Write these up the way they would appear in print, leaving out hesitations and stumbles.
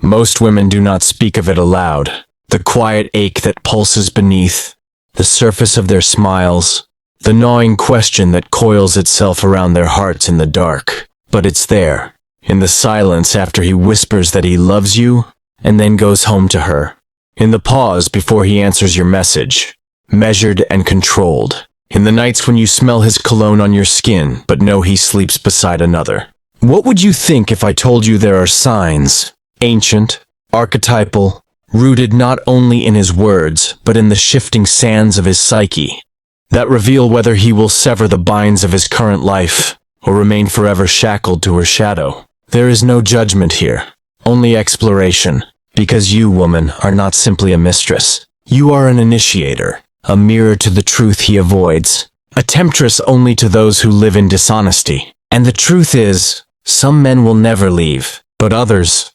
Most women do not speak of it aloud. The quiet ache that pulses beneath the surface of their smiles, the gnawing question that coils itself around their hearts in the dark. But it's there, in the silence after he whispers that he loves you, and then goes home to her. In the pause before he answers your message, measured and controlled. In the nights when you smell his cologne on your skin, but know he sleeps beside another. What would you think if I told you there are signs, ancient, archetypal, rooted not only in his words, but in the shifting sands of his psyche, that reveal whether he will sever the binds of his current life, or remain forever shackled to her shadow? There is no judgment here, only exploration, because you, woman, are not simply a mistress. You are an initiator, a mirror to the truth he avoids, a temptress only to those who live in dishonesty. And the truth is, some men will never leave, but others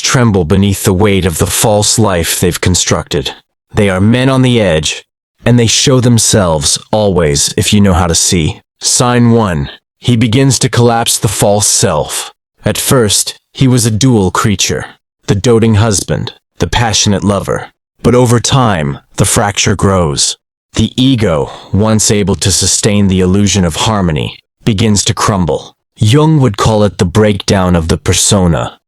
tremble beneath the weight of the false life they've constructed. They are men on the edge, and they show themselves always if you know how to see. Sign 1. He begins to collapse the false self. At first, he was a dual creature, the doting husband, the passionate lover. But over time, the fracture grows. The ego, once able to sustain the illusion of harmony, begins to crumble. Jung would call it the breakdown of the persona.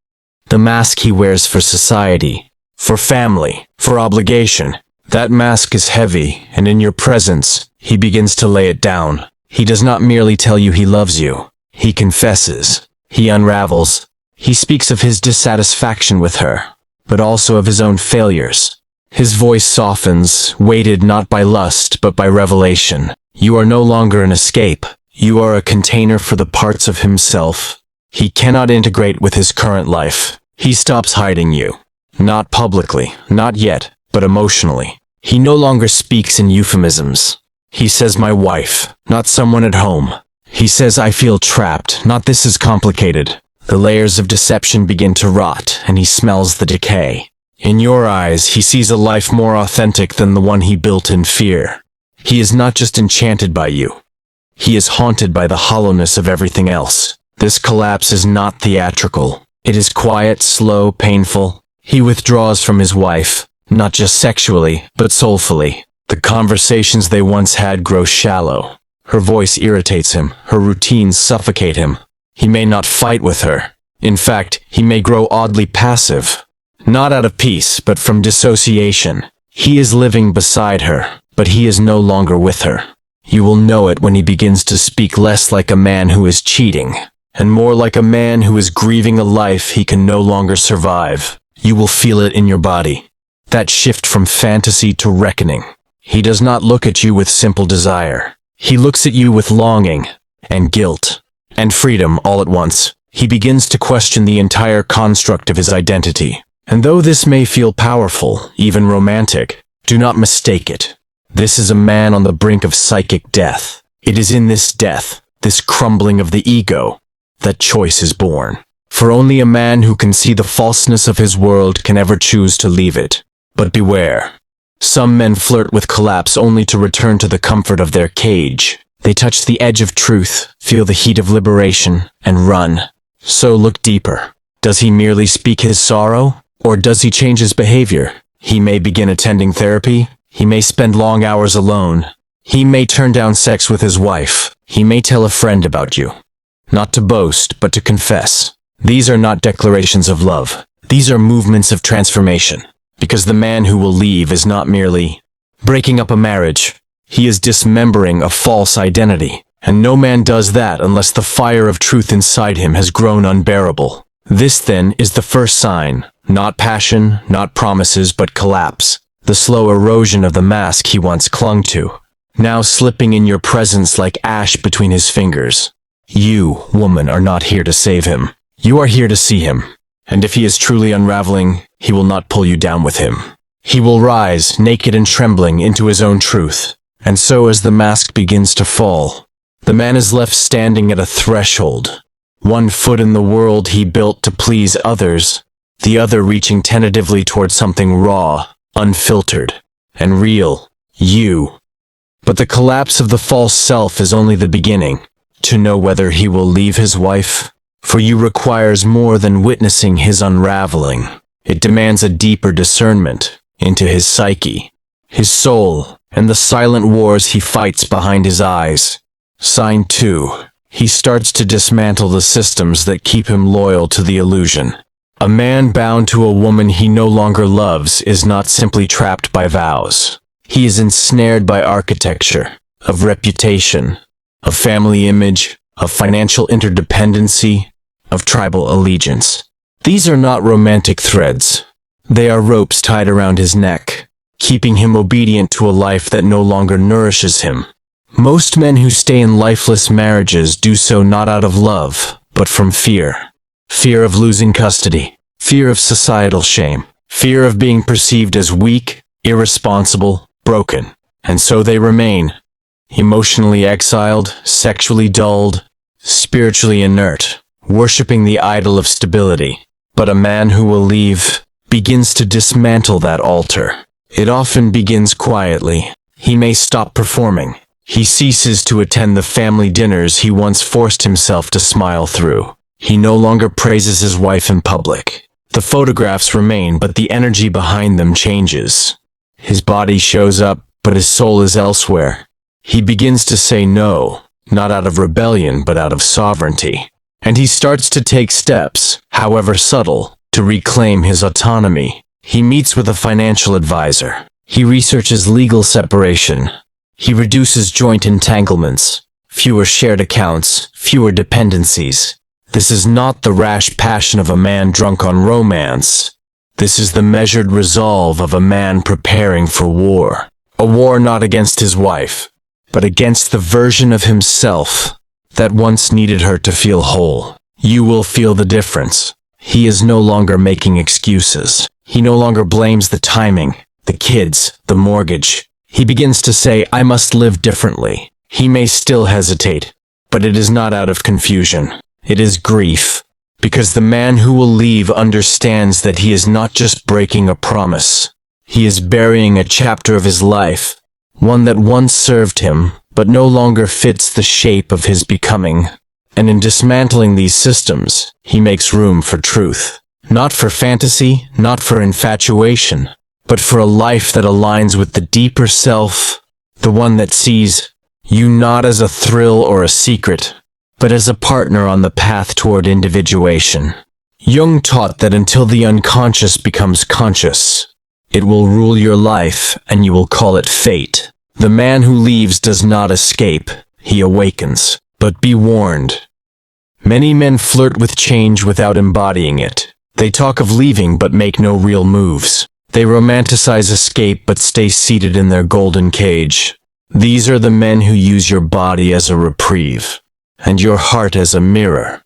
The mask he wears for society, for family, for obligation. That mask is heavy, and in your presence, he begins to lay it down. He does not merely tell you he loves you. He confesses. He unravels. He speaks of his dissatisfaction with her, but also of his own failures. His voice softens, weighted not by lust, but by revelation. You are no longer an escape. You are a container for the parts of himself he cannot integrate with his current life. He stops hiding you. Not publicly, not yet, but emotionally. He no longer speaks in euphemisms. He says my wife, not someone at home. He says I feel trapped, not this is complicated. The layers of deception begin to rot, and he smells the decay. In your eyes, he sees a life more authentic than the one he built in fear. He is not just enchanted by you. He is haunted by the hollowness of everything else. This collapse is not theatrical. It is quiet, slow, painful. He withdraws from his wife, not just sexually, but soulfully. The conversations they once had grow shallow. Her voice irritates him. Her routines suffocate him. He may not fight with her. In fact, he may grow oddly passive. Not out of peace, but from dissociation. He is living beside her, but he is no longer with her. You will know it when he begins to speak less like a man who is cheating, and more like a man who is grieving a life he can no longer survive. You will feel it in your body. That shift from fantasy to reckoning. He does not look at you with simple desire. He looks at you with longing, and guilt, and freedom all at once. He begins to question the entire construct of his identity. And though this may feel powerful, even romantic, do not mistake it. This is a man on the brink of psychic death. It is in this death, this crumbling of the ego, that choice is born. For only a man who can see the falseness of his world can ever choose to leave it. But beware. Some men flirt with collapse only to return to the comfort of their cage. They touch the edge of truth, feel the heat of liberation, and run. So look deeper. Does he merely speak his sorrow? Or does he change his behavior? He may begin attending therapy. He may spend long hours alone. He may turn down sex with his wife. He may tell a friend about you. Not to boast, but to confess. These are not declarations of love. These are movements of transformation. Because the man who will leave is not merely breaking up a marriage. He is dismembering a false identity. And no man does that unless the fire of truth inside him has grown unbearable. This, then, is the first sign. Not passion, not promises, but collapse. The slow erosion of the mask he once clung to, now slipping in your presence like ash between his fingers. You, woman, are not here to save him. You are here to see him. And if he is truly unraveling, he will not pull you down with him. He will rise, naked and trembling, into his own truth. And so as the mask begins to fall, the man is left standing at a threshold. One foot in the world he built to please others, the other reaching tentatively toward something raw, unfiltered, and real, you. But the collapse of the false self is only the beginning. To know whether he will leave his wife, For you requires more than witnessing his unraveling. It demands a deeper discernment into his psyche, his soul, and the silent wars he fights behind his eyes. Sign 2. He starts to dismantle the systems that keep him loyal to the illusion. A man bound to a woman he no longer loves is not simply trapped by vows. He is ensnared by architecture, of reputation, of family image, of financial interdependency, of tribal allegiance. These are not romantic threads. They are ropes tied around his neck, keeping him obedient to a life that no longer nourishes him. Most men who stay in lifeless marriages do so not out of love, but from fear. Fear of losing custody, fear of societal shame, fear of being perceived as weak, irresponsible, broken. And so they remain, emotionally exiled, sexually dulled, spiritually inert, worshipping the idol of stability. But a man who will leave begins to dismantle that altar. It often begins quietly. He may stop performing. He ceases to attend the family dinners he once forced himself to smile through. He no longer praises his wife in public. The photographs remain, but the energy behind them changes. His body shows up, but his soul is elsewhere. He begins to say no, not out of rebellion, but out of sovereignty. And he starts to take steps, however subtle, to reclaim his autonomy. He meets with a financial advisor. He researches legal separation. He reduces joint entanglements, fewer shared accounts, fewer dependencies. This is not the rash passion of a man drunk on romance. This is the measured resolve of a man preparing for war. A war not against his wife, but against the version of himself that once needed her to feel whole. You will feel the difference. He is no longer making excuses. He no longer blames the timing, the kids, the mortgage. He begins to say, I must live differently. He may still hesitate, but it is not out of confusion. It is grief, because the man who will leave understands that he is not just breaking a promise. He is burying a chapter of his life, one that once served him, but no longer fits the shape of his becoming. And in dismantling these systems, he makes room for truth. Not for fantasy, not for infatuation, but for a life that aligns with the deeper self, the one that sees you not as a thrill or a secret, but as a partner on the path toward individuation. Jung taught that until the unconscious becomes conscious, it will rule your life and you will call it fate. The man who leaves does not escape, he awakens. But be warned. Many men flirt with change without embodying it. They talk of leaving but make no real moves. They romanticize escape but stay seated in their golden cage. These are the men who use your body as a reprieve, and your heart as a mirror.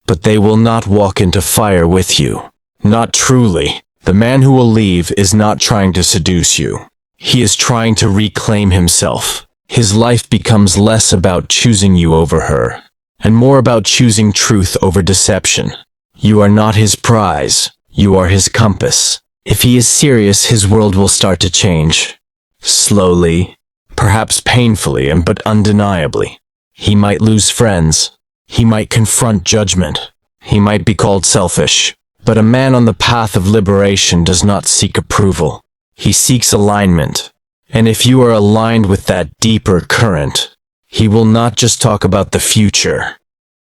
But they will not walk into fire with you. Not truly. The man who will leave is not trying to seduce you. He is trying to reclaim himself. His life becomes less about choosing you over her, and more about choosing truth over deception. You are not his prize. You are his compass. If he is serious, his world will start to change. Slowly, perhaps painfully, but undeniably. He might lose friends. He might confront judgment. He might be called selfish. But a man on the path of liberation does not seek approval. He seeks alignment. And if you are aligned with that deeper current, he will not just talk about the future.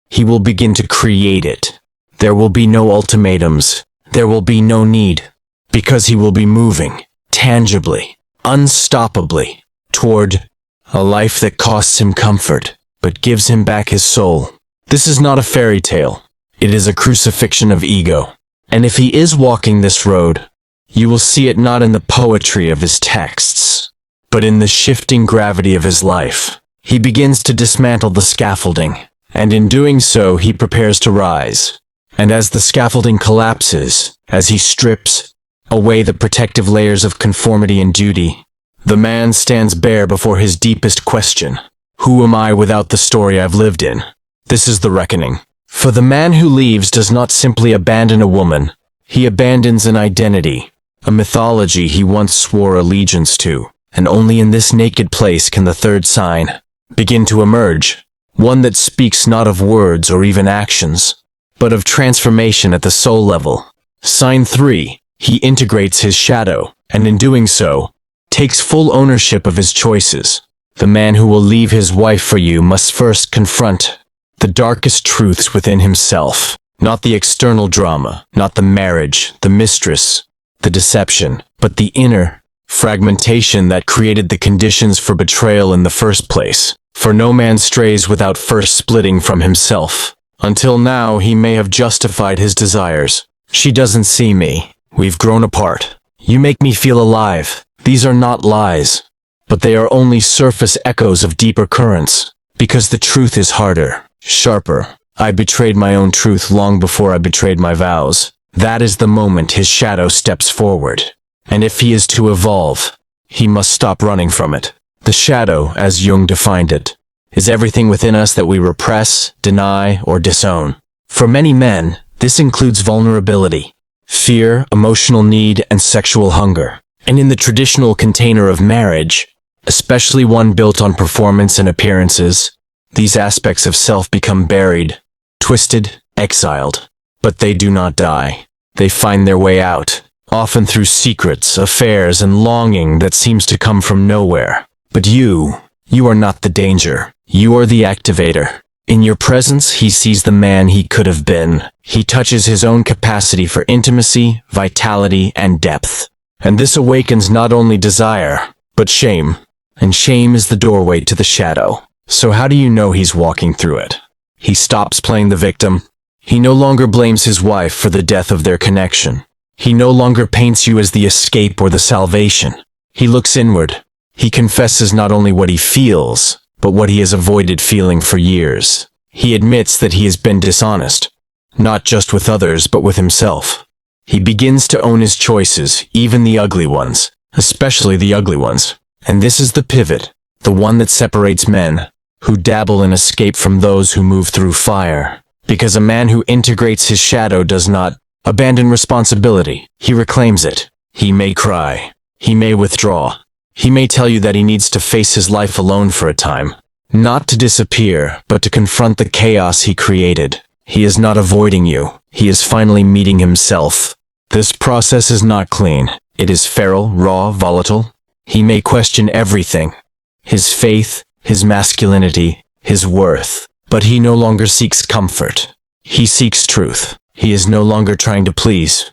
He will begin to create it. There will be no ultimatums. There will be no need. Because he will be moving, tangibly, unstoppably, toward a life that costs him comfort, but gives him back his soul. This is not a fairy tale. It is a crucifixion of ego. And if he is walking this road, you will see it not in the poetry of his texts, but in the shifting gravity of his life. He begins to dismantle the scaffolding, and in doing so he prepares to rise. And as the scaffolding collapses, as he strips away the protective layers of conformity and duty, the man stands bare before his deepest question. Who am I without the story I've lived in? This is the reckoning. For the man who leaves does not simply abandon a woman. He abandons an identity, a mythology he once swore allegiance to. And only in this naked place can the third sign begin to emerge. One that speaks not of words or even actions, but of transformation at the soul level. Sign 3. He integrates his shadow, and in doing so, takes full ownership of his choices. The man who will leave his wife for you must first confront the darkest truths within himself. Not the external drama, not the marriage, the mistress, the deception, but the inner fragmentation that created the conditions for betrayal in the first place. For no man strays without first splitting from himself. Until now, he may have justified his desires. She doesn't see me. We've grown apart. You make me feel alive. These are not lies, but they are only surface echoes of deeper currents. Because the truth is harder, sharper. I betrayed my own truth long before I betrayed my vows. That is the moment his shadow steps forward. And if he is to evolve, he must stop running from it. The shadow, as Jung defined it, is everything within us that we repress, deny, or disown. For many men, this includes vulnerability, fear, emotional need, and sexual hunger. And in the traditional container of marriage, especially one built on performance and appearances, these aspects of self become buried, twisted, exiled. But they do not die. They find their way out, often through secrets, affairs, and longing that seems to come from nowhere. But you are not the danger. You are the activator. In your presence, he sees the man he could have been. He touches his own capacity for intimacy, vitality, and depth. And this awakens not only desire, but shame. And shame is the doorway to the shadow. So how do you know he's walking through it? He stops playing the victim. He no longer blames his wife for the death of their connection. He no longer paints you as the escape or the salvation. He looks inward. He confesses not only what he feels, but what he has avoided feeling for years. He admits that he has been dishonest, not just with others, but with himself. He begins to own his choices, even the ugly ones, especially the ugly ones. And this is the pivot, the one that separates men who dabble in escape from those who move through fire. Because a man who integrates his shadow does not abandon responsibility. He reclaims it. He may cry. He may withdraw. He may tell you that he needs to face his life alone for a time. Not to disappear, but to confront the chaos he created. He is not avoiding you. He is finally meeting himself. This process is not clean. It is feral, raw, volatile. He may question everything. His faith, his masculinity, his worth. But he no longer seeks comfort. He seeks truth. He is no longer trying to please.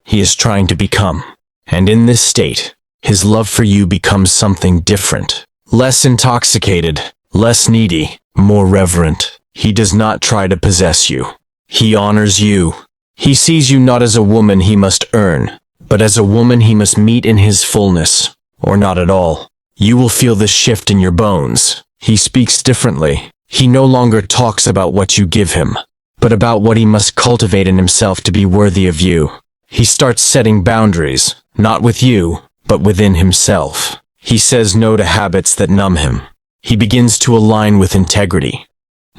He is trying to become. And in this state, his love for you becomes something different. Less intoxicated, less needy, more reverent. He does not try to possess you. He honors you. He sees you not as a woman he must earn, but as a woman he must meet in his fullness, or not at all. You will feel this shift in your bones. He speaks differently. He no longer talks about what you give him, but about what he must cultivate in himself to be worthy of you. He starts setting boundaries, not with you, but within himself. He says no to habits that numb him. He begins to align with integrity,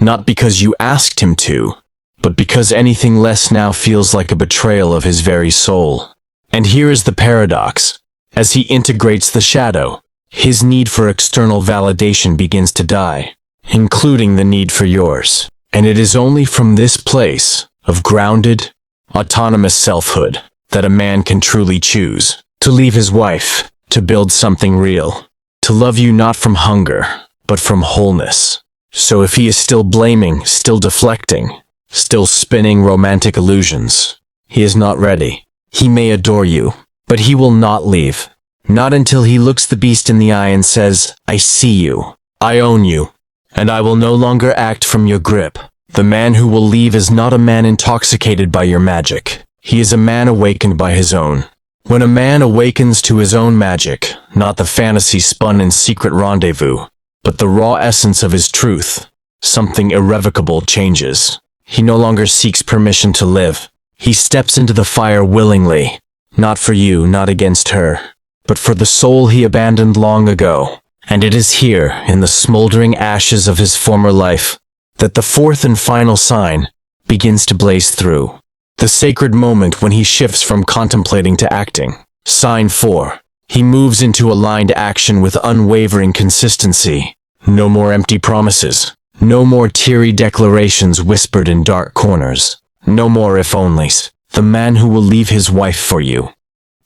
not because you asked him to, but because anything less now feels like a betrayal of his very soul. And here is the paradox. As he integrates the shadow, his need for external validation begins to die, including the need for yours. And it is only from this place of grounded, autonomous selfhood that a man can truly choose to leave his wife, to build something real, to love you not from hunger, but from wholeness. So if he is still blaming, still deflecting, still spinning romantic illusions, he is not ready. He may adore you, but he will not leave. Not until he looks the beast in the eye and says, I see you, I own you, and I will no longer act from your grip. The man who will leave is not a man intoxicated by your magic. He is a man awakened by his own. When a man awakens to his own magic, not the fantasy spun in secret rendezvous, but the raw essence of his truth, something irrevocable changes. He no longer seeks permission to live. He steps into the fire willingly, not for you, not against her, but for the soul he abandoned long ago. And it is here, in the smoldering ashes of his former life, that the fourth and final sign begins to blaze through. The sacred moment when he shifts from contemplating to acting. Sign 4. He moves into aligned action with unwavering consistency. No more empty promises. No more teary declarations whispered in dark corners. No more if-onlys. The man who will leave his wife for you,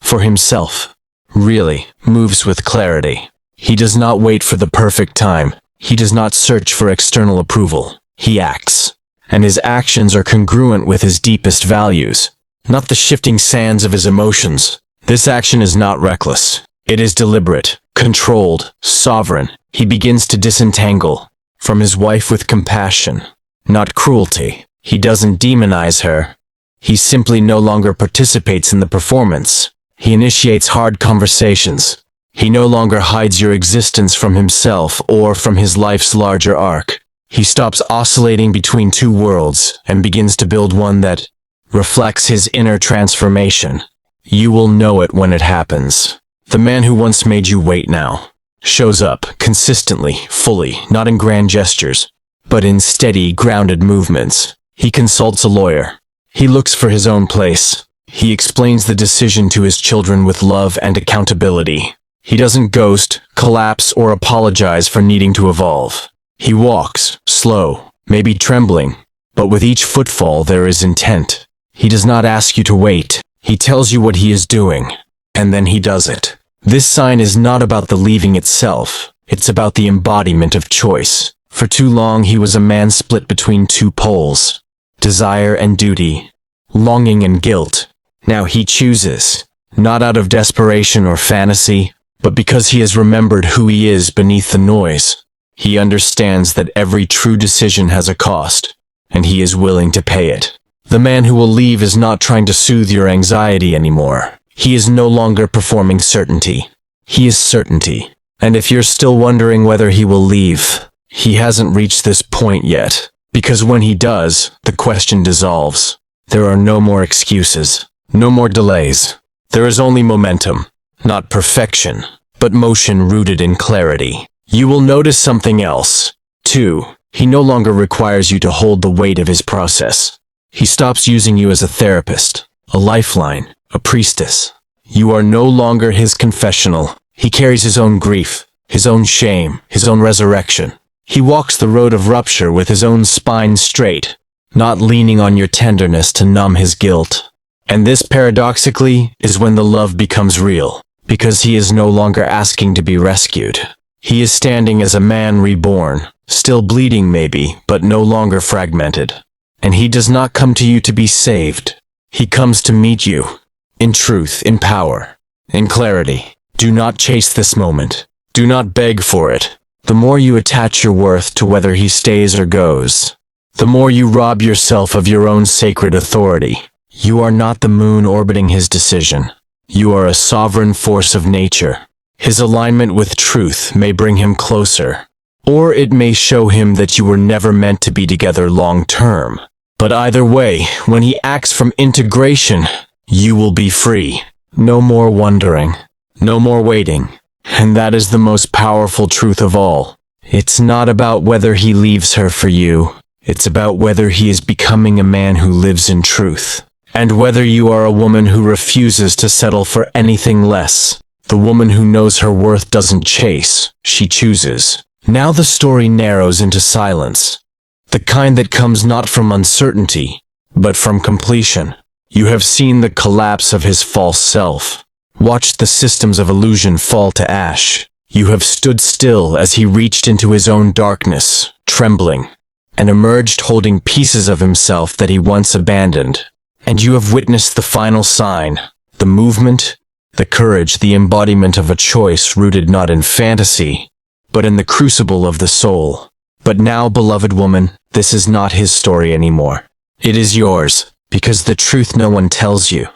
for himself, really moves with clarity. He does not wait for the perfect time. He does not search for external approval. He acts, and his actions are congruent with his deepest values, not the shifting sands of his emotions. This action is not reckless. It is deliberate, controlled, sovereign. He begins to disentangle from his wife with compassion, not cruelty. He doesn't demonize her. He simply no longer participates in the performance. He initiates hard conversations. He no longer hides your existence from himself or from his life's larger arc. He stops oscillating between two worlds and begins to build one that reflects his inner transformation. You will know it when it happens. The man who once made you wait now shows up consistently, fully, not in grand gestures, but in steady, grounded movements. He consults a lawyer. He looks for his own place. He explains the decision to his children with love and accountability. He doesn't ghost, collapse, or apologize for needing to evolve. He walks, slow, maybe trembling, but with each footfall there is intent. He does not ask you to wait. He tells you what he is doing, and then he does it. This sign is not about the leaving itself. It's about the embodiment of choice. For too long he was a man split between two poles, desire and duty, longing and guilt. Now he chooses, not out of desperation or fantasy, but because he has remembered who he is beneath the noise. He understands that every true decision has a cost, and he is willing to pay it. The man who will leave is not trying to soothe your anxiety anymore. He is no longer performing certainty. He is certainty. And if you're still wondering whether he will leave, he hasn't reached this point yet. Because when he does, the question dissolves. There are no more excuses, no more delays. There is only momentum, not perfection, but motion rooted in clarity. You will notice something else, too. He no longer requires you to hold the weight of his process. He stops using you as a therapist, a lifeline, a priestess. You are no longer his confessional. He carries his own grief, his own shame, his own resurrection. He walks the road of rupture with his own spine straight, not leaning on your tenderness to numb his guilt. And this, paradoxically, is when the love becomes real, because he is no longer asking to be rescued. He is standing as a man reborn, still bleeding maybe, but no longer fragmented. And he does not come to you to be saved. He comes to meet you, in truth, in power, in clarity. Do not chase this moment. Do not beg for it. The more you attach your worth to whether he stays or goes, the more you rob yourself of your own sacred authority. You are not the moon orbiting his decision. You are a sovereign force of nature. His alignment with truth may bring him closer, or it may show him that you were never meant to be together long term. But either way, when he acts from integration, you will be free. No more wondering. No more waiting. And that is the most powerful truth of all. It's not about whether he leaves her for you. It's about whether he is becoming a man who lives in truth. And whether you are a woman who refuses to settle for anything less. The woman who knows her worth doesn't chase, she chooses. Now the story narrows into silence. The kind that comes not from uncertainty, but from completion. You have seen the collapse of his false self. Watched the systems of illusion fall to ash. You have stood still as he reached into his own darkness, trembling, and emerged holding pieces of himself that he once abandoned. And you have witnessed the final sign, the movement, the courage, the embodiment of a choice rooted not in fantasy, but in the crucible of the soul. But now, beloved woman, this is not his story anymore. It is yours, because the truth no one tells you,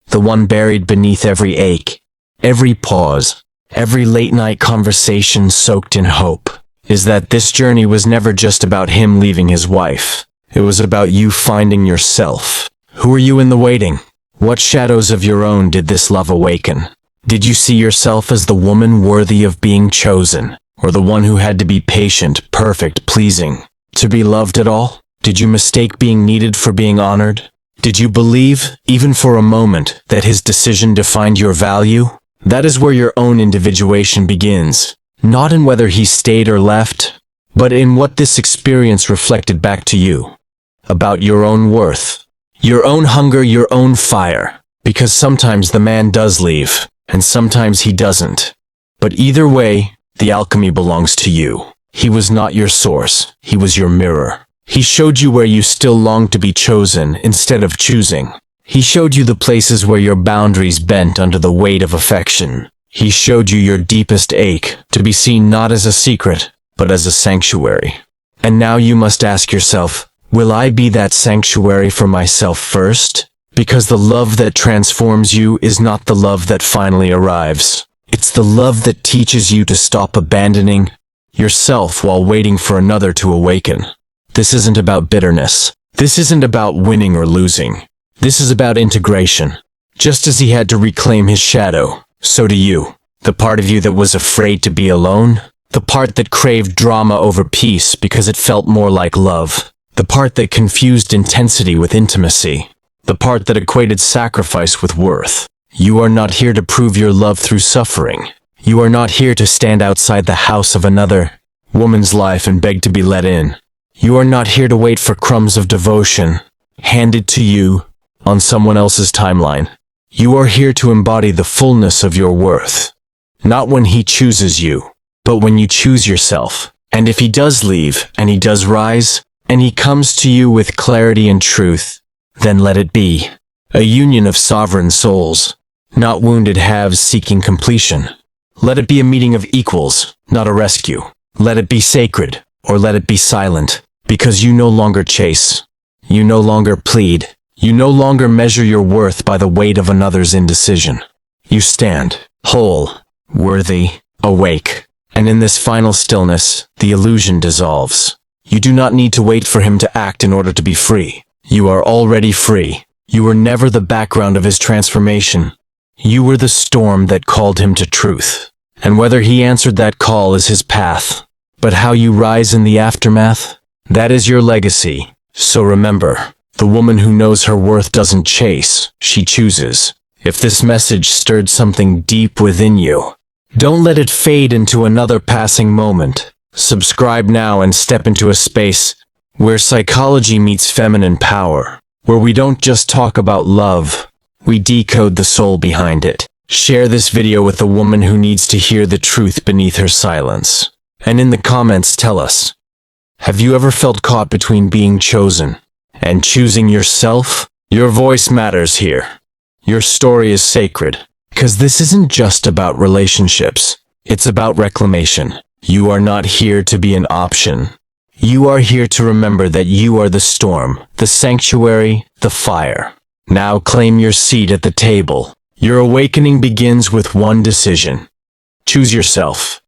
the one buried beneath every ache, every pause, every late-night conversation soaked in hope, is that this journey was never just about him leaving his wife. It was about you finding yourself. Who are you in the waiting? What shadows of your own did this love awaken? Did you see yourself as the woman worthy of being chosen, or the one who had to be patient, perfect, pleasing, to be loved at all? Did you mistake being needed for being honored? Did you believe, even for a moment, that his decision defined your value? That is where your own individuation begins, not in whether he stayed or left, but in what this experience reflected back to you, about your own worth, Your own hunger, your own fire. Because sometimes the man does leave, and sometimes he doesn't. But either way, the alchemy belongs to you. He was not your source, he was your mirror. He showed you where you still long to be chosen instead of choosing. He showed you the places where your boundaries bent under the weight of affection. He showed you your deepest ache, to be seen not as a secret, but as a sanctuary. And now you must ask yourself, will I be that sanctuary for myself first? Because the love that transforms you is not the love that finally arrives. It's the love that teaches you to stop abandoning yourself while waiting for another to awaken. This isn't about bitterness. This isn't about winning or losing. This is about integration. Just as he had to reclaim his shadow, so do you. The part of you that was afraid to be alone, the part that craved drama over peace because it felt more like love, the part that confused intensity with intimacy, the part that equated sacrifice with worth. You are not here to prove your love through suffering. You are not here to stand outside the house of another woman's life and beg to be let in. You are not here to wait for crumbs of devotion handed to you on someone else's timeline. You are here to embody the fullness of your worth. Not when he chooses you, but when you choose yourself. And if he does leave, and he does rise, and he comes to you with clarity and truth, then let it be. A union of sovereign souls, not wounded halves seeking completion. Let it be a meeting of equals, not a rescue. Let it be sacred, or let it be silent, because you no longer chase. You no longer plead. You no longer measure your worth by the weight of another's indecision. You stand, whole, worthy, awake. And in this final stillness, the illusion dissolves. You do not need to wait for him to act in order to be free. You are already free. You were never the background of his transformation. You were the storm that called him to truth. And whether he answered that call is his path. But how you rise in the aftermath? That is your legacy. So remember, the woman who knows her worth doesn't chase, she chooses. If this message stirred something deep within you, don't let it fade into another passing moment. Subscribe now and step into a space where psychology meets feminine power, where we don't just talk about love, we decode the soul behind it. Share this video with a woman who needs to hear the truth beneath her silence. And in the comments tell us, have you ever felt caught between being chosen and choosing yourself? Your voice matters here. Your story is sacred. Because this isn't just about relationships. It's about reclamation. You are not here to be an option. You are here to remember that you are the storm, the sanctuary, the fire. Now claim your seat at the table. Your awakening begins with one decision. Choose yourself.